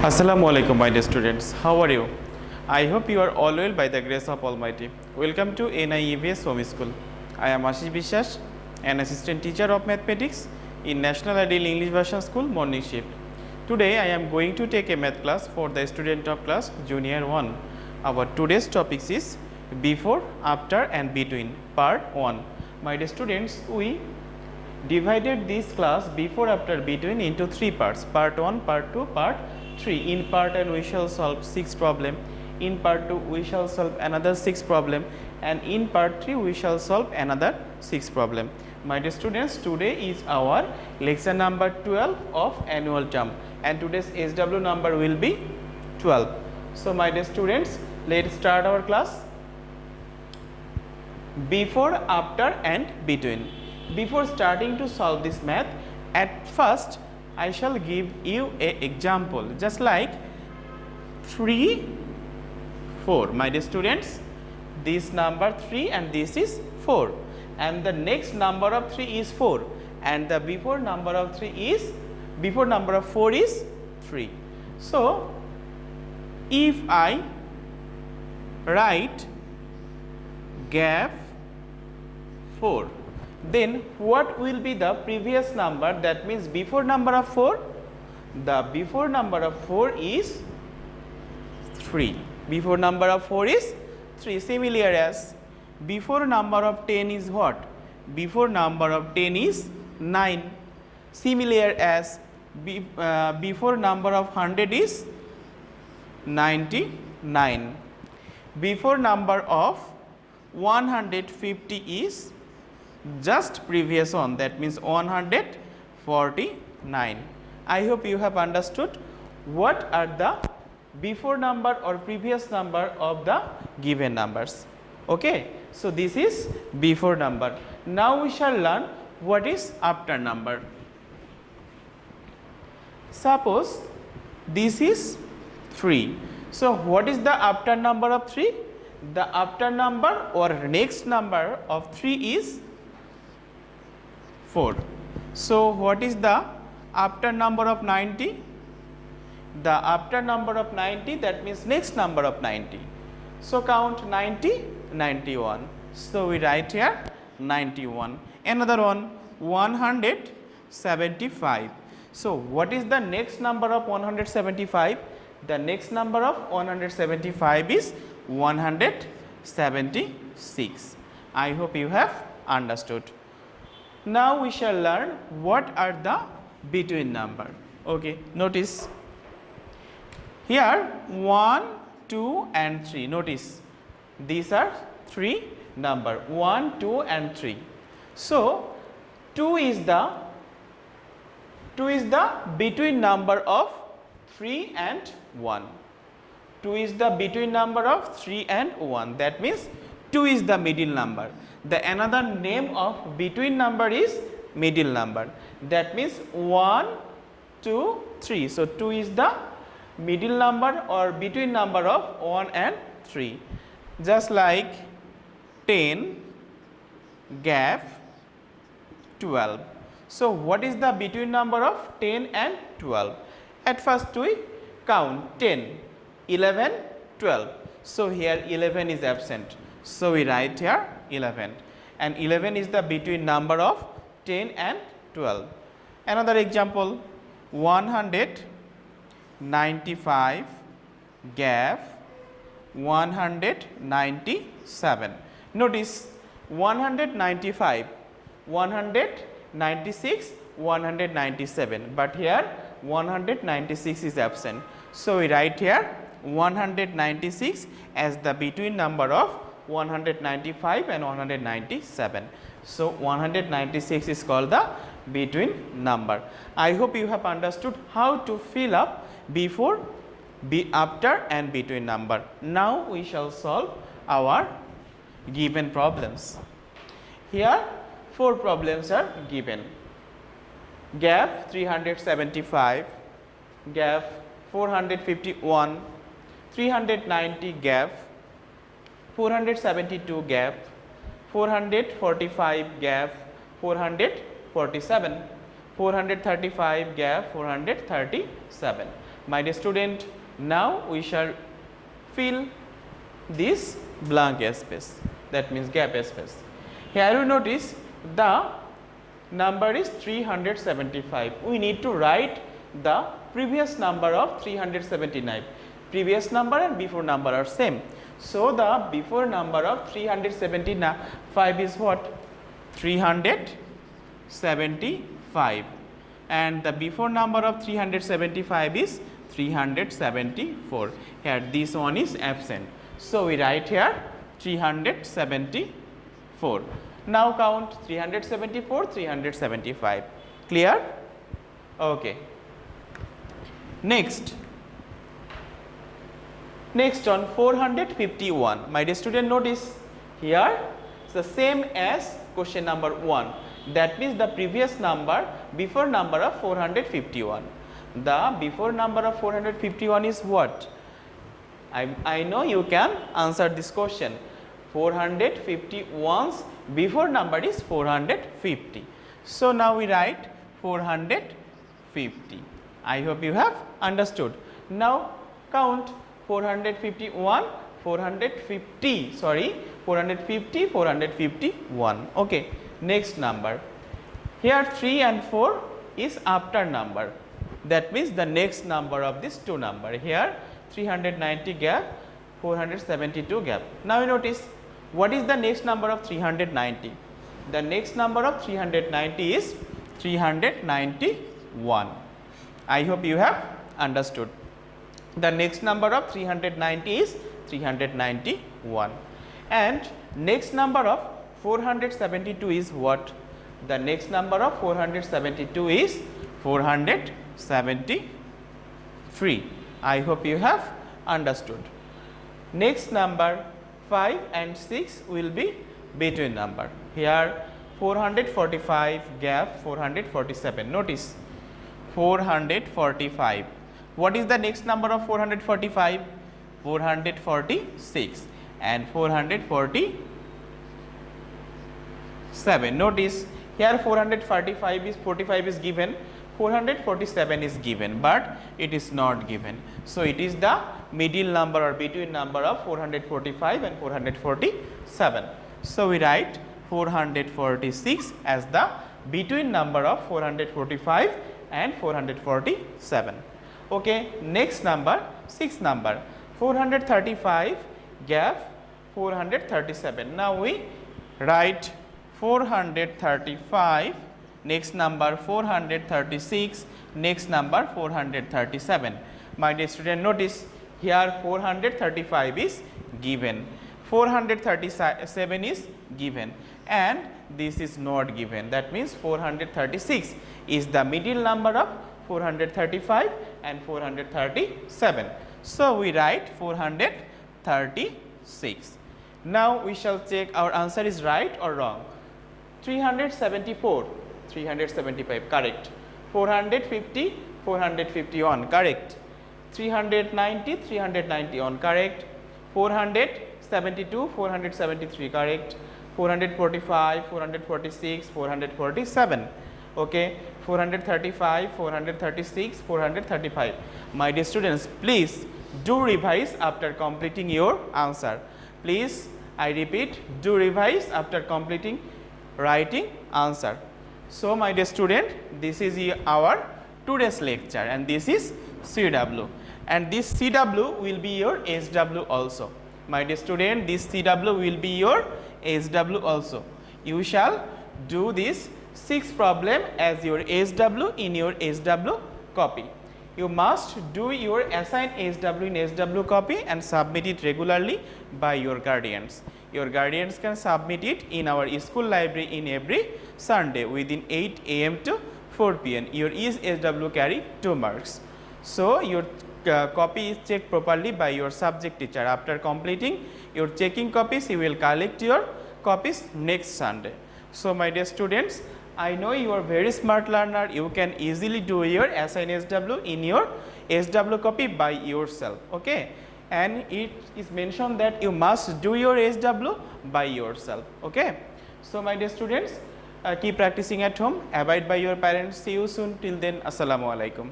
Assalamu alaikum, my dear students. How are you? I hope you are all well by the grace of Almighty. Welcome to NIEVS Home School. I am Asish Biswas, an assistant teacher of mathematics in National Ideal English Version School, morning shift. Today I am going to take a math class for the student of class Junior 1. Our today's topic is before, after and between, part 1. My dear students, we divided this class before, after, between into three parts: part 1, part 2, part 3. In part 1 we shall solve 6 problem, in part 2 we shall solve another 6 problem, and in part 3 we shall solve another 6 problem. My dear students, today is our lecture number 12 of annual term, and today's SW number will be 12. So my dear students, let's start our class. Before, after and between. Before starting to solve this math, at first I shall give you a example, just like 3, 4. My dear students, this number 3 and this is 4, and the next number of 3 is 4, and the before number of 4 is 3. So if I write gap 4, then what will be the previous number? That means before number of 4, the before number of 4 is 3. Before number of 4 is 3. Similar as before number of 10 is what? Before number of 10 is 9. Similar as before number of 100 is 99. Before number of 150 is just previous one, that means 149. I hope you have understood what are the before number or previous number of the given numbers. Okay, so this is before number. Now we shall learn what is after number. Suppose this is 3. So what is the after number of 3? The after number or next number of 3 is 4. So what is the after number of 90? The after number of 90, that means next number of 90. So count 90, 91. So we write here 91. Another one, 175. So what is the next number of 175? The next number of 175 is 176. I hope you have understood. Now we shall learn what are the between number. Okay, notice here 1, 2 and 3. Notice these are 3 number, 1, 2 and 3. So 2 is the between number of 3 and 1. 2 is the between number of 3 and 1. That means 2 is the middle number. The another name of between number is middle number. That means 1, 2, 3. So 2 is the middle number or between number of 1 and 3. Just like 10 gap 12. So what is the between number of 10 and 12? At first we count 10, 11, 12. So here 11 is absent. So we write here 11, and 11 is the between number of 10 and 12. Another example, 195 gap 197. Notice 195, 196, 197, but here 196 is absent. So we write here 196 as the between number of 195 and 197. So 196 is called the between number. I hope you have understood how to fill up before, after and between number. Now we shall solve our given problems. Here 4 problems are given. Gap 375, gap 451, 390 gap, 472 gap, 445 gap, 447, 435 gap, 437. My dear student, now we shall fill this blank space, that means gap space. Here you notice the number is 375. We need to write the previous number of 379. Previous number and before number are same. So the before number of 375 is what? 375, and the before number of 375 is 374. Here this one is absent. So we write here 374. Now count 374, 375. Clear? Okay. Next on 451. My dear student, notice here it's the same as question number 1. That means the previous number before number of 451. The before number of 451 is what? I know you can answer this question. 451's before number is 450. So now we write 450. I hope you have understood. Now count 451, 450, 451. Okay. Next number. Here 3 and 4 is after number. That means the next number of this two number. Here 390 gap, 472 gap. Now you notice what is the next number of 390? The next number of 390 is 391. I hope you have understood. The next number of 390 is 391, and next number of 472 is what? The next number of 472 is 473. I hope you have understood. Next number 5 and 6 will be between number. Here 445 gap 447. Notice 445. What is the next number of 445? 446 and 447. Notice here 445 is 45 is given, 447 is given, but it is not given. So it is the middle number or between number of 445 and 447. So we write 446 as the between number of 445 and 447. Okay, next number, 6th number, 435 gap 437. Now we write 435, next number 436, next number 437. My dear student, notice here 435 is given, 437 is given, and this is not given. That means 436 is the middle number of 435 and 437. So we write 436. Now we shall check our answer is right or wrong. 374, 375, correct. 450, 451, correct. 390, 391, correct. 472, 473, correct. 445, 446, 447. Okay, 435, 436, 435. My dear students, please do revise after completing your answer. Please, I repeat, do revise after completing writing answer. So my dear student, this is our today's lecture, and this is CW, and this CW will be your SW also. My dear student, this CW will be your SW also. You shall do this 6 problem as your SW in your SW copy. You must do your assigned SW in SW copy and submit it regularly by your guardians. Your guardians can submit it in our school library in every Sunday within 8 AM to 4 PM. Your SW carry 2 marks. So your copy is checked properly by your subject teacher. After completing your checking copies, you will collect your copies next Sunday. So my dear students, I know you are very smart learner. You can easily do your assigned SW in your SW copy by yourself. Okay, and it is mentioned that you must do your SW by yourself. Okay, so my dear students, keep practicing at home. Abide by your parents. See you soon. Till then, assalamu alaikum.